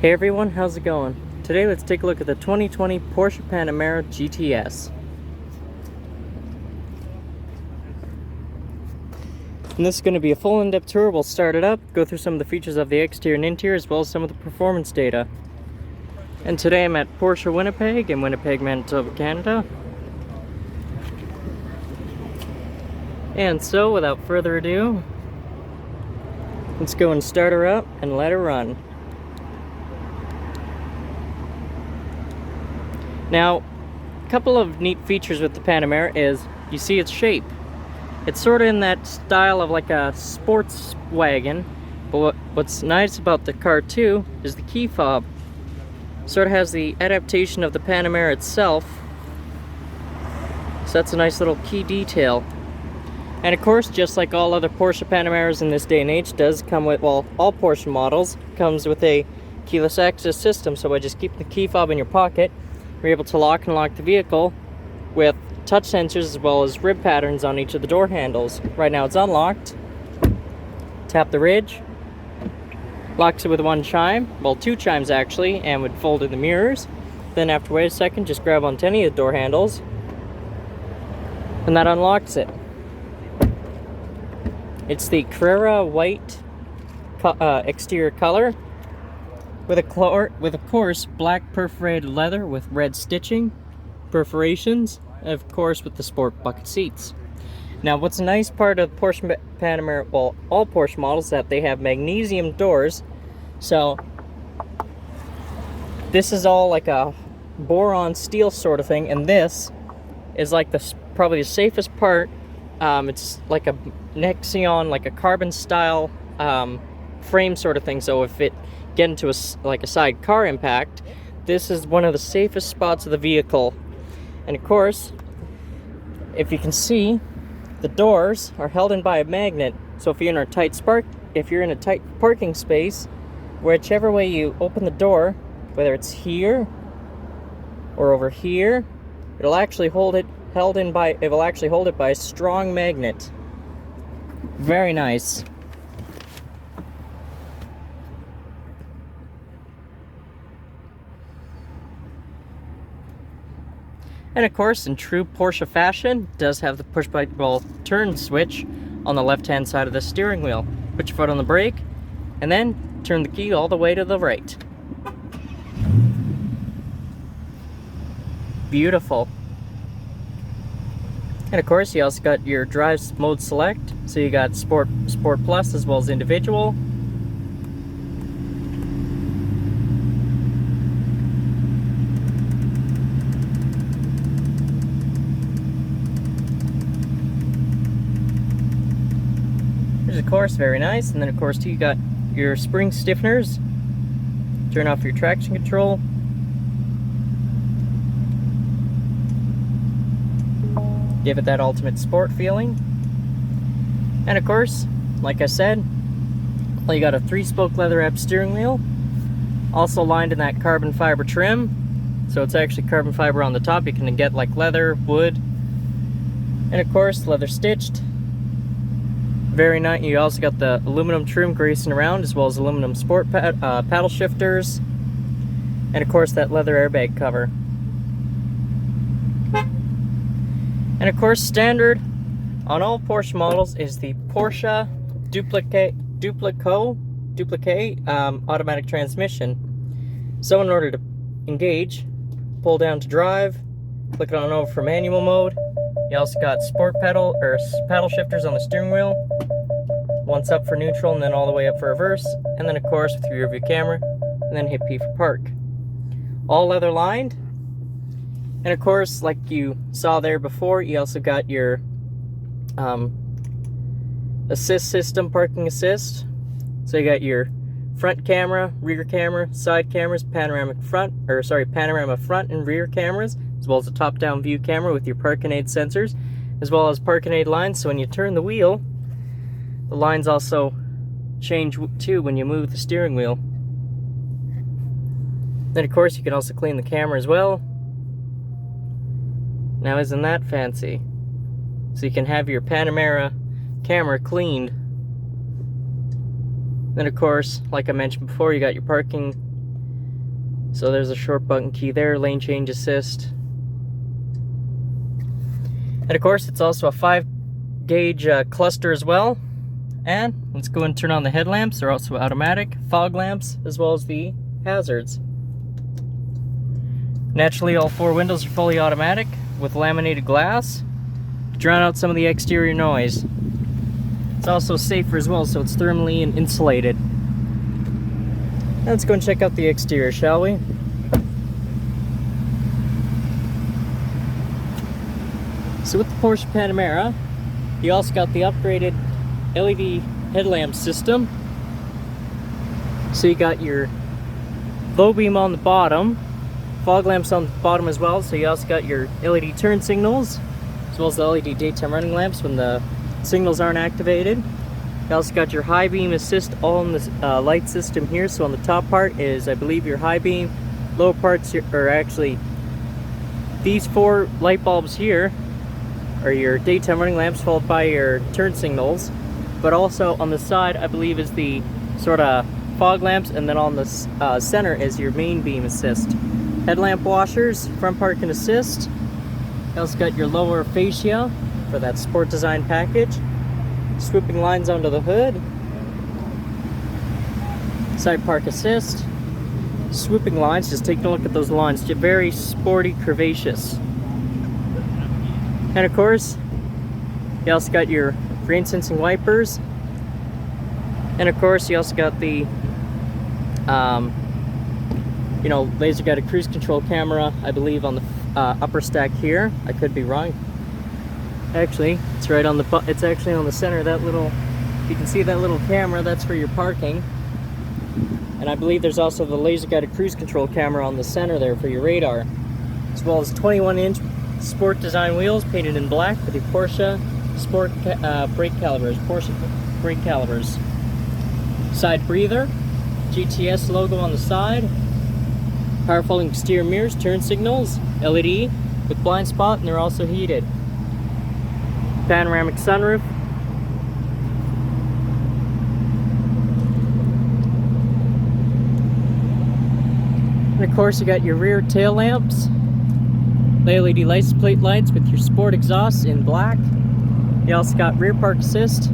Hey everyone, how's it going? Today let's take a look at the 2020 Porsche Panamera GTS. And this is going to be a full in-depth tour. We'll start it up, go through some of the features of the exterior and interior, as well as some of the performance data. And today I'm at Porsche Winnipeg in Winnipeg, Manitoba, Canada. And so, without further ado, let's go and start her up and let her run. Now, a couple of neat features with the Panamera is, you see its shape. It's sort of in that style of like a sports wagon, but what's nice about the car too is the key fob. Sort of has the adaptation of the Panamera itself, so that's a nice little key detail. And of course, just like all other Porsche Panameras in this day and age, does come with, well, all Porsche models comes with a keyless access system. So by just keeping the key fob in your pocket, you're able to lock and unlock the vehicle with touch sensors as well as rib patterns on each of the door handles. Right now it's unlocked. Tap the ridge, locks it with one chime, well, two chimes actually, and would fold in the mirrors. Then after wait a second, just grab onto any of the door handles and that unlocks it. It's the Carrera white exterior color with of course black perforated leather with red stitching, perforations, and of course with the sport bucket seats. Now what's a nice part of Porsche Panamera, well, all Porsche models, that they have magnesium doors. So this is all like a boron steel sort of thing, and this is like probably the safest part. It's like a Nexion, like a carbon style frame sort of thing, so if it get into a side car impact, this is one of the safest spots of the vehicle. And of course, if you can see, the doors are held in by a magnet, so if you're in a tight parking space, whichever way you open the door, whether it's here or over here, it'll actually hold it by a strong magnet. Very nice. And of course, in true Porsche fashion, it does have the push-button turn switch on the left-hand side of the steering wheel. Put your foot on the brake, and then turn the key all the way to the right. Beautiful. And of course, you also got your drive mode select. So you got Sport Plus as well as individual. Which is of course very nice. And then of course too, you got your spring stiffeners. Turn off your traction control. Give it that ultimate sport feeling. And of course, like I said, well, you got a 3-spoke leather wrapped steering wheel, also lined in that carbon fiber trim. So it's actually carbon fiber on the top. You can get like leather, wood, and of course leather stitched. Very nice. You also got the aluminum trim gracing around, as well as aluminum sport paddle shifters, and of course that leather airbag cover. And of course, standard on all Porsche models is the Porsche Duplique automatic transmission. So in order to engage, pull down to drive, click it on over for manual mode. You also got sport paddle shifters on the steering wheel. Once up for neutral, and then all the way up for reverse. And then of course with your rear view camera, and then hit P for park. All leather lined. And of course, like you saw there before, you also got your assist system, parking assist. So you got your front camera, rear camera, side cameras, panorama front and rear cameras, as well as a top-down view camera with your parking aid sensors, as well as parking aid lines. So when you turn the wheel, the lines also change too when you move the steering wheel. Then of course you can also clean the camera as well. Now isn't that fancy? So you can have your Panamera camera cleaned. Then of course, like I mentioned before, you got your parking So there's a short button key there, lane change assist. And of course, it's also a 5-gauge cluster as well. And let's go and turn on the headlamps. They're also automatic, fog lamps, as well as the hazards. Naturally, all 4 windows are fully automatic with laminated glass to drown out some of the exterior noise. It's also safer as well, so it's thermally and insulated. Now let's go and check out the exterior, shall we? So with the Porsche Panamera, you also got the upgraded LED headlamp system. So you got your low beam on the bottom, fog lamps on the bottom as well. So you also got your LED turn signals, as well as the LED daytime running lamps when the signals aren't activated. You also got your high beam assist all in this light system here. So on the top part is, I believe, your high beam. Low parts are actually these 4 light bulbs here are your daytime running lamps, followed by your turn signals. But also on the side, I believe, is the sort of fog lamps, and then on the center is your main beam assist. Headlamp washers, front parking assist. You also got your lower fascia for that sport design package. Swooping lines onto the hood. Side park assist. Swooping lines, just taking a look at those lines. Very sporty, curvaceous. And of course, you also got your rain sensing wipers. And of course, you also got the laser guided cruise control camera, I believe, on the upper stack here. I could be wrong. Actually, it's right on the, it's actually on the center of that little, you can see that little camera, that's for your parking. And I believe there's also the laser guided cruise control camera on the center there for your radar. As well as 21-inch sport design wheels painted in black with the Porsche sport brake calipers, brake calipers. Side breather, GTS logo on the side. Power folding exterior mirrors, turn signals, LED with blind spot, and they're also heated. Panoramic sunroof. And of course, you got your rear tail lamps, LED license plate lights with your sport exhausts in black. You also got rear park assist.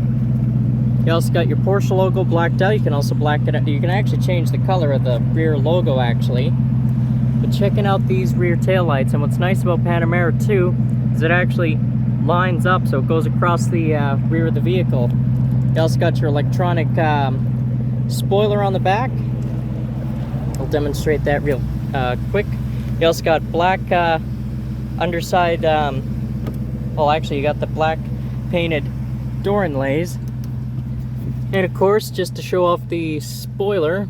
You also got your Porsche logo blacked out. You can also black it out. You can actually change the color of the rear logo actually. But checking out these rear tail lights, and what's nice about Panamera too is it actually lines up, so it goes across the rear of the vehicle. You also got your electronic spoiler on the back. I'll demonstrate that real quick. You also got black underside, well, actually you got the black painted door inlays. And of course, just to show off the spoiler,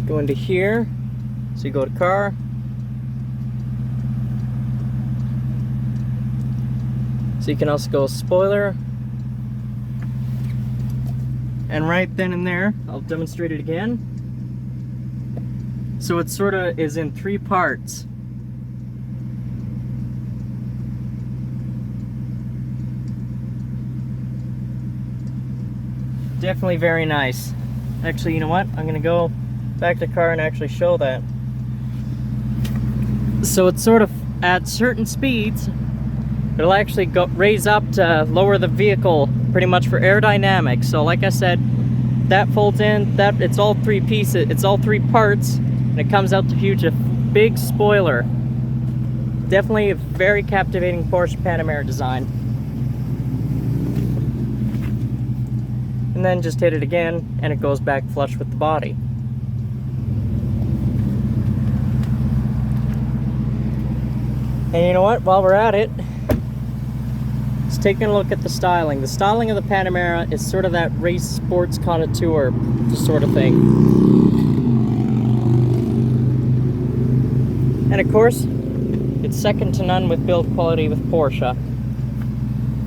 go into here, so you go to car, so you can also go spoiler, and right then and there, I'll demonstrate it again. So it sort of is in 3 parts. Definitely very nice. Actually, you know what? I'm gonna go back to the car and actually show that. So it's sort of at certain speeds, it'll actually raise up to lower the vehicle pretty much for aerodynamics. So like I said, that folds in, that it's all 3 pieces, it's all 3 parts, and it comes out to huge, a big spoiler. Definitely a very captivating Porsche Panamera design. And then just hit it again, and it goes back flush with the body. And you know what? While we're at it, let's take a look at the styling. The styling of the Panamera is sort of that race sports connoisseur sort of thing. And of course, it's second to none with build quality with Porsche.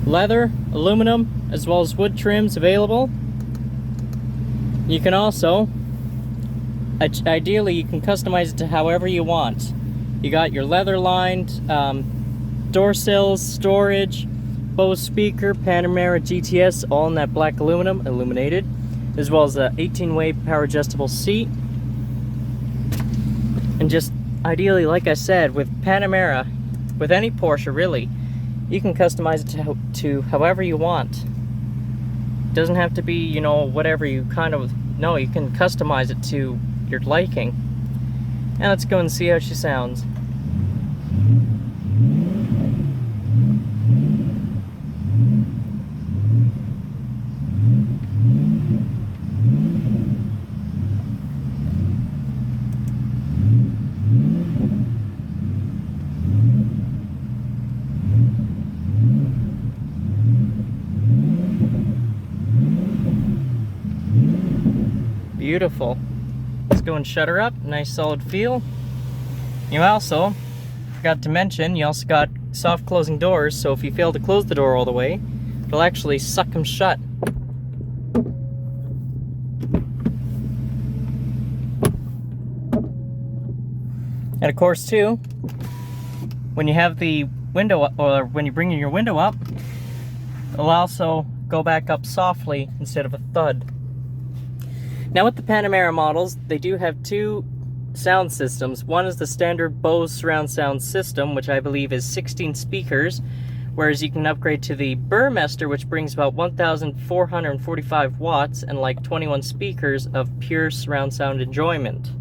Leather, aluminum, as well as wood trims available. You can also, ideally, you can customize it to however you want. You got your leather lined door sills, storage, Bose speaker, Panamera GTS, all in that black aluminum, illuminated, as well as a 18-way power adjustable seat, And just ideally, like I said, with Panamera, with any Porsche really, you can customize it to however you want. It doesn't have to be, you know, whatever you kind of... No, you can customize it to your liking. And let's go and see how she sounds. Beautiful. Let's go and shut her up. Nice solid feel. You also forgot to mention, you also got soft closing doors, so if you fail to close the door all the way, it'll actually suck them shut. And of course too, when you have the window up, or when you bring your window up, it'll also go back up softly instead of a thud. Now with the Panamera models, they do have two sound systems. One is the standard Bose surround sound system, which I believe is 16 speakers, whereas you can upgrade to the Burmester, which brings about 1,445 watts and like 21 speakers of pure surround sound enjoyment.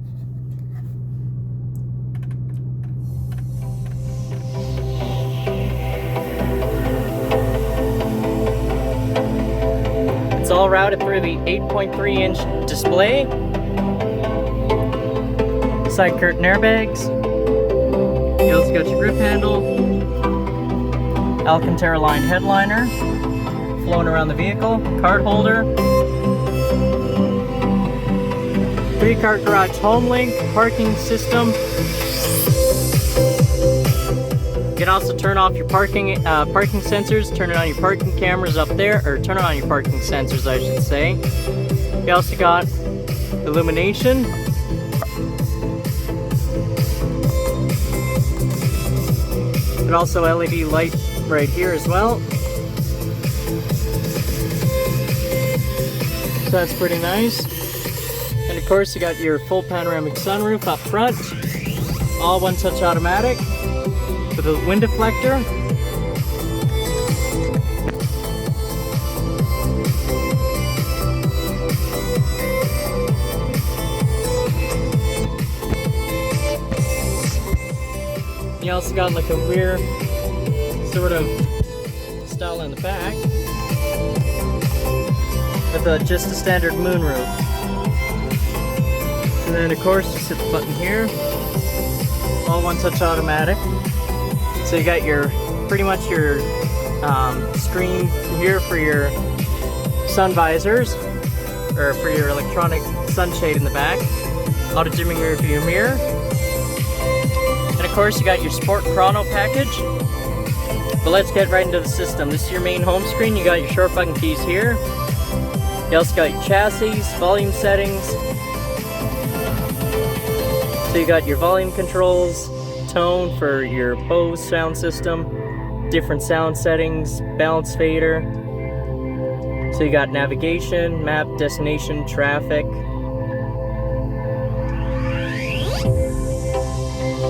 It's all routed through the 8.3-inch display, side curtain airbags. You also got your grip handle, Alcantara lined headliner, flowing around the vehicle, card holder, 3-car garage home link, parking system. You can also turn off your parking sensors, turn it on your parking cameras up there, or turn on your parking sensors, I should say. You also got illumination. But also LED light right here as well. So that's pretty nice. And of course you got your full panoramic sunroof up front. All one-touch automatic. With a wind deflector. You also got like a rear sort of style in the back with just a standard moonroof. And then of course just hit the button here. All one-touch automatic. So you got your, pretty much your screen here for your sun visors, or for your electronic sunshade in the back, auto dimming rear view mirror, and of course you got your sport chrono package. But let's get right into the system. This is your main home screen. You got your short button keys here. You also got your chassis, volume settings. So you got your volume controls, tone for your Bose sound system, different sound settings, balance fader. So you got navigation, map, destination, traffic.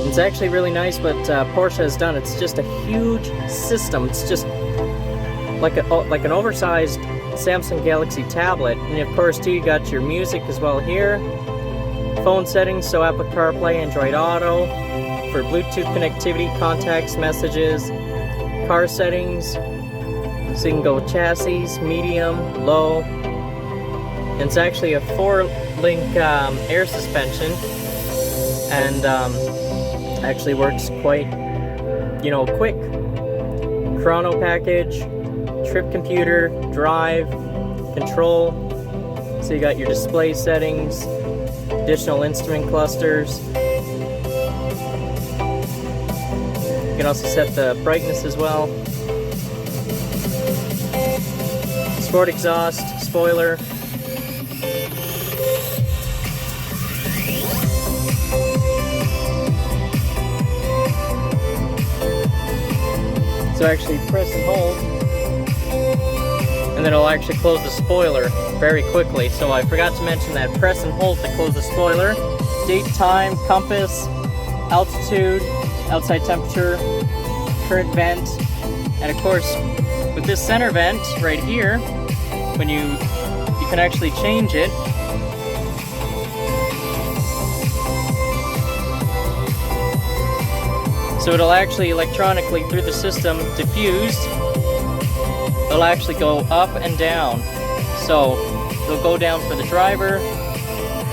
It's actually really nice what Porsche has done. It's just a huge system. It's just like an oversized Samsung Galaxy tablet. And of course too, you got your music as well here. Phone settings, so Apple CarPlay, Android Auto. For Bluetooth connectivity, contacts, messages, car settings. So you can go with chassis, medium, low. And it's actually a 4-link air suspension, and actually works quite, you know, quick. Chrono package, trip computer, drive, control. So you got your display settings, additional instrument clusters. You can also set the brightness as well. Sport exhaust, spoiler. So actually press and hold, and then it'll actually close the spoiler very quickly. So I forgot to mention that press and hold to close the spoiler. Date, time, compass, altitude, outside temperature, current vent, and of course with this center vent right here, when you can actually change it. So it'll actually electronically through the system diffuse. It'll actually go up and down. So it'll go down for the driver,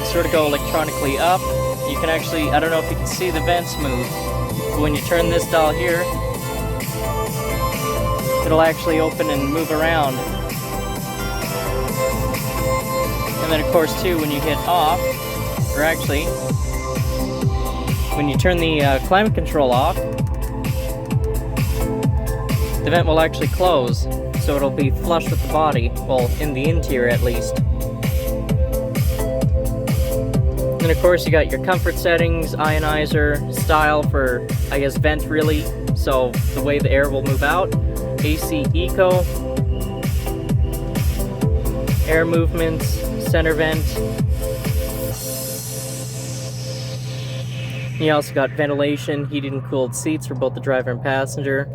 sort of go electronically up. You can actually, I don't know if you can see the vents move, but when you turn this dial here, it'll actually open and move around. And then of course too, when you hit off, or actually, when you turn the climate control off, the vent will actually close, so it'll be flush with the body, well, in the interior at least. And of course you got your comfort settings, ionizer, style for, I guess, vent really, so the way the air will move out, AC Eco, air movements, center vent. You also got ventilation, heated and cooled seats for both the driver and passenger.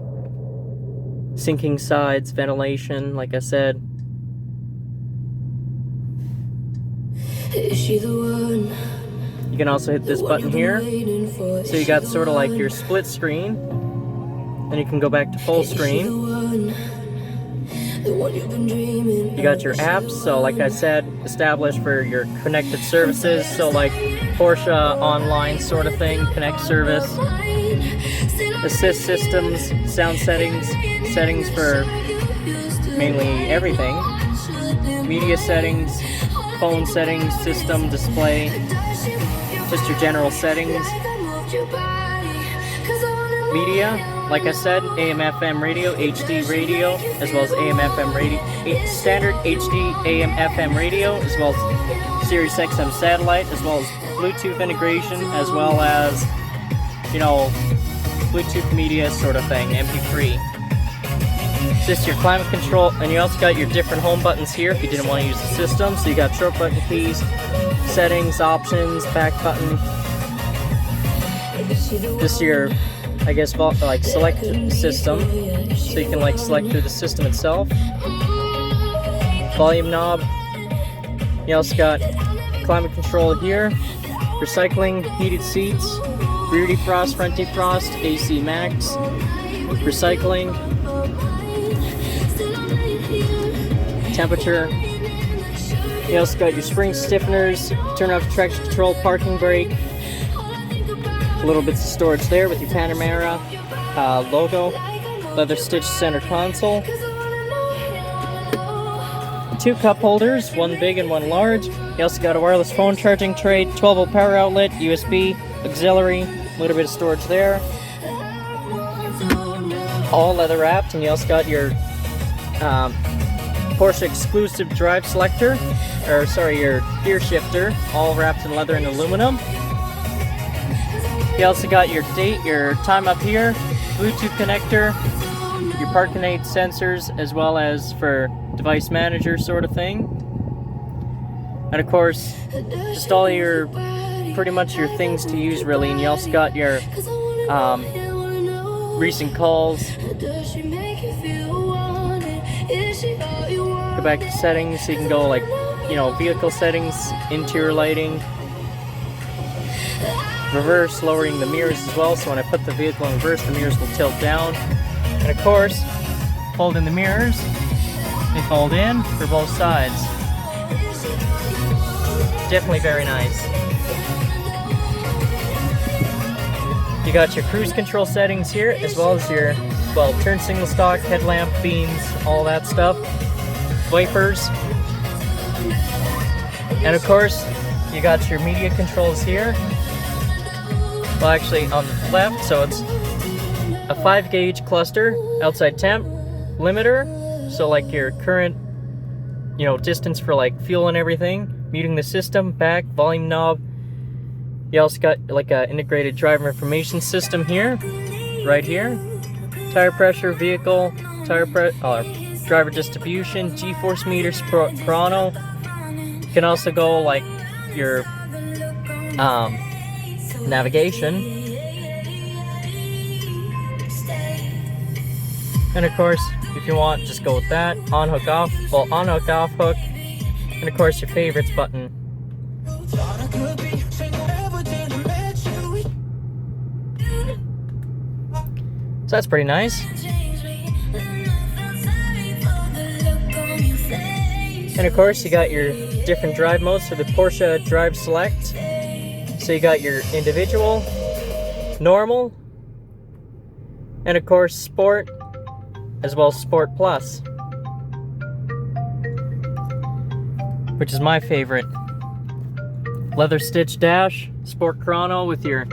Sinking sides, ventilation, like I said. Is she the one? You can also hit this button here. So you got sort of like your split screen. Then you can go back to full screen. You got your apps, so like I said, established for your connected services, so like Porsche online sort of thing, connect service, assist systems, sound settings, settings for mainly everything, media settings, phone settings, system, display, just your general settings, media. Like I said, AM FM radio, HD radio, as well as AM FM radio, standard HD AM FM radio, as well as Sirius XM satellite, as well as Bluetooth integration, as well as, you know, Bluetooth media sort of thing, MP3. Just your climate control, and you also got your different home buttons here if you didn't want to use the system. So you got short button keys, settings, options, back button. Just your, I guess, like select system, so you can like select through the system itself. Volume knob. You also got climate control here, recycling, heated seats, rear defrost, front defrost, AC max, recycling, temperature. You also got your spring stiffeners, turn off traction control, parking brake. Little bits of storage there with your Panamera logo, leather stitched center console, 2 cup holders, one big and one large. You also got a wireless phone charging tray, 12-volt power outlet, USB, auxiliary, a little bit of storage there. All leather wrapped, and you also got your Porsche exclusive drive selector, or sorry, your gear shifter, all wrapped in leather and aluminum. You also got your date, your time up here, Bluetooth connector, your parking aid sensors, as well as for device manager sort of thing. And of course, just all your, pretty much your things to use really. And you also got your recent calls. Go back to settings, so you can go like, you know, vehicle settings, interior lighting. Reverse, lowering the mirrors as well, so when I put the vehicle in reverse, the mirrors will tilt down. And of course, fold in the mirrors. They fold in for both sides. Definitely very nice. You got your cruise control settings here, as well as your, well, turn signal stalk, headlamp, beams, all that stuff. Wipers. And of course, you got your media controls here. Well, actually on the left, so it's a 5-gauge cluster, outside temp, limiter, so like your current, you know, distance for like fuel and everything, muting the system, back, volume knob. You also got like a integrated driver information system here, right here, tire pressure, vehicle, driver distribution, G-force meters, chrono. You can also go like your navigation, And of course, if you want, just go with that. On hook off, well, on hook off hook. And of course, your favorites button. So that's pretty nice. And of course, you got your different drive modes for the Porsche Drive Select. So you got your individual, normal, and of course sport, as well as Sport Plus, which is my favorite. Leather stitch dash, Sport Chrono with your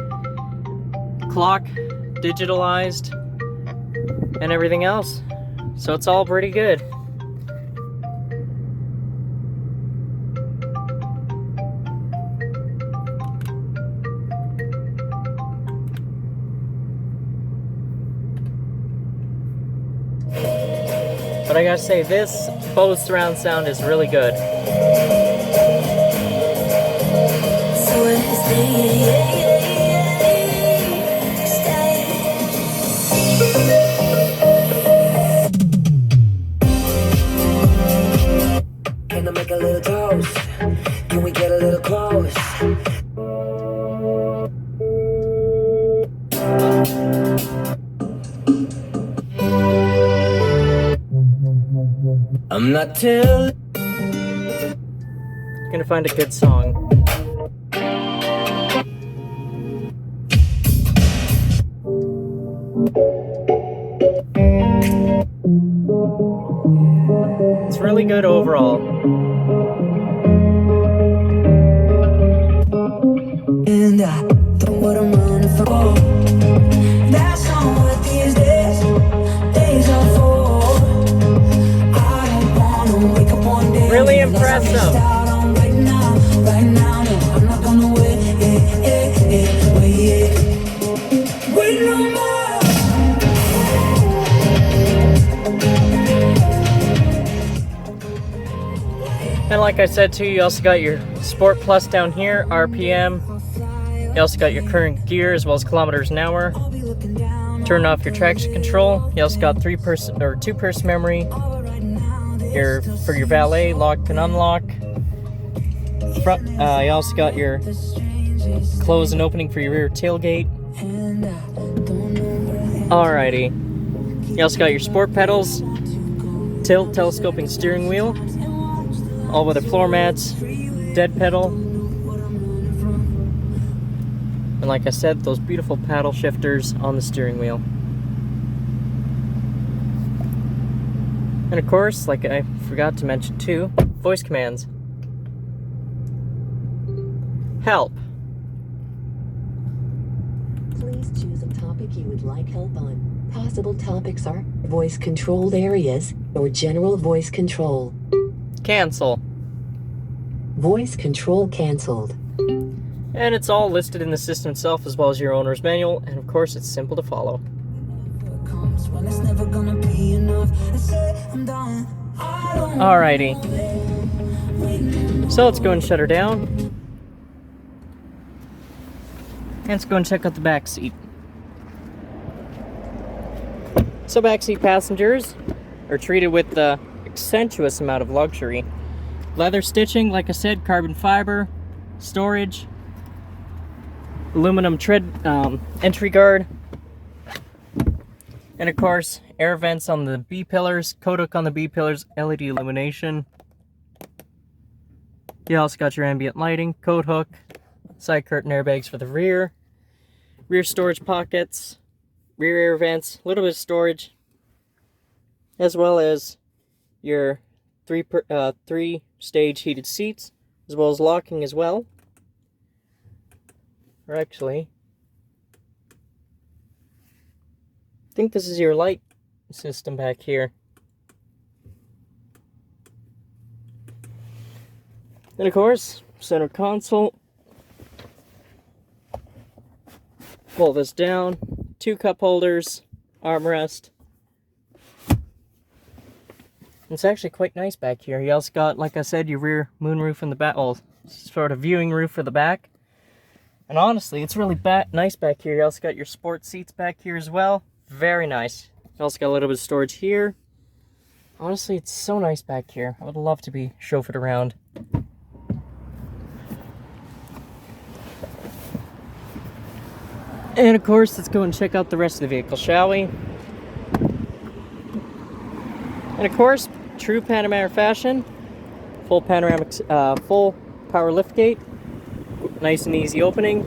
clock digitalized, and everything else. So it's all pretty good. But I gotta say, this Bose surround sound is really good. Can I make a little toast? Can we get a little close? I'm not telling. Gonna find a good song. It's really good overall. And I don't what I'm running for. That's not what these days are for. I don't wanna wake up one day. Really impressive. Right now, no, I'm not gonna wait no more. And like I said too, you also got your Sport Plus down here, RPM. You also got your current gear as well as kilometers an hour. Turn off your traction control. You also got 3-person or 2-person memory. For your valet, lock and unlock. Front, you also got your close and opening for your rear tailgate. Alrighty. You also got your sport pedals, tilt, telescoping steering wheel, all-weather floor mats, dead pedal, and like I said, those beautiful paddle shifters on the steering wheel. And of course, like I forgot to mention too, voice commands. Help. Please choose a topic you would like help on. Possible topics are voice-controlled areas or general voice control. Cancel. Voice control canceled. And it's all listed in the system itself as well as your owner's manual, and of course it's simple to follow. Alrighty. So let's go and shut her down. And let's go and check out the back seat. So backseat passengers are treated with the accentuous amount of luxury. Leather stitching, like I said, carbon fiber, storage, aluminum tread entry guard, and of course air vents on the B-pillars, coat hook on the B-pillars, LED illumination. You also got your ambient lighting, coat hook, side curtain airbags for the rear storage pockets, rear air vents, a little bit of storage, as well as your three-stage heated seats, as well as locking as well. Or actually, I think this is your light system back here. And of course, center console. Pull this down, 2 cup holders, armrest. It's actually quite nice back here. You also got, like I said, your rear moonroof in the back, well, sort of viewing roof for the back. And honestly, it's really nice back here. You also got your sport seats back here as well. Very nice. You also got a little bit of storage here. Honestly, it's so nice back here. I would love to be chauffeured around. And of course, let's go and check out the rest of the vehicle, shall we? And of course, true Panamera fashion, full panoramic, full power liftgate, nice and easy opening,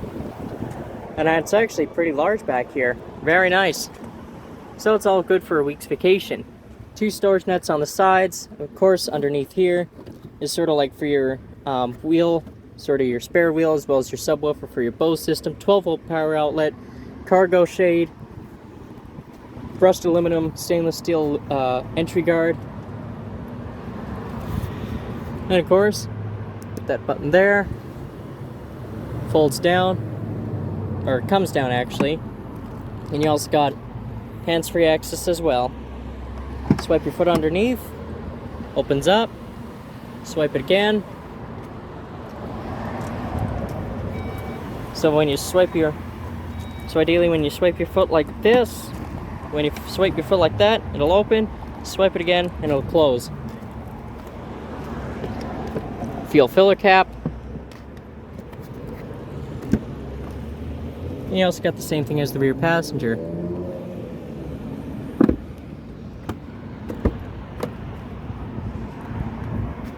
and it's actually pretty large back here. Very nice. So it's all good for a week's vacation. 2 storage nets on the sides. Of course, underneath here is sort of like for your wheel, sort of your spare wheel, as well as your subwoofer for your Bose system. 12-volt power outlet, cargo shade, brushed aluminum stainless steel entry guard, and of course, put that button there, folds down, or comes down actually, and you also got hands-free access as well. Swipe your foot underneath, opens up, swipe it again. So when you swipe your, ideally when you swipe your foot like this, when you swipe your foot like that, it'll open, swipe it again, and it'll close. Fuel filler cap. And you also got the same thing as the rear passenger.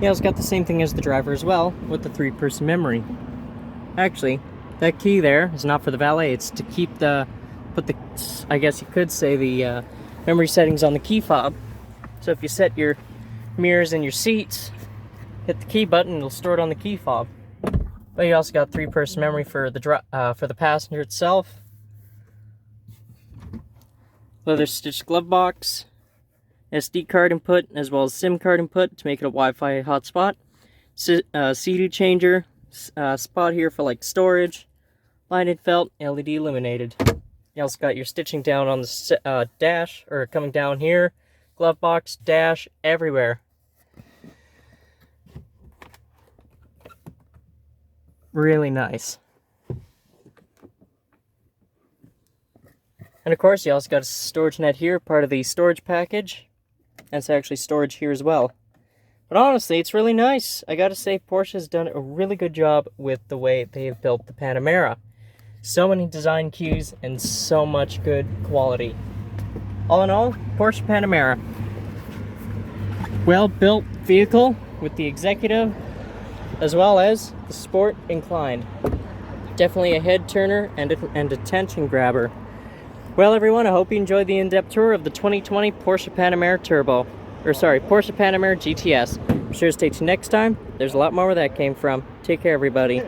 You also got the same thing as the driver as well, with the 3-person memory. Actually, that key there is not for the valet, it's to keep the, I guess you could say, the memory settings on the key fob. So if you set your mirrors and your seats, hit the key button, it'll store it on the key fob. But you also got 3-person memory for the passenger itself. Leather stitched glove box, SD card input, as well as SIM card input to make it a Wi-Fi hotspot. CD changer, spot here for like storage, lighted felt, LED illuminated. You also got your stitching down on the dash, or coming down here, glove box, dash, everywhere. Really nice. And of course, you also got a storage net here, part of the storage package. And it's actually storage here as well. But honestly, it's really nice. I gotta say, Porsche has done a really good job with the way they've built the Panamera. So many design cues and so much good quality. All in all, Porsche Panamera. Well-built vehicle with the executive as well as the sport inclined. Definitely a head turner and a attention grabber. Well everyone, I hope you enjoyed the in-depth tour of the 2020 Porsche Panamera Porsche Panamera GTS. Be sure to stay tuned next time. There's a lot more where that came from. Take care everybody.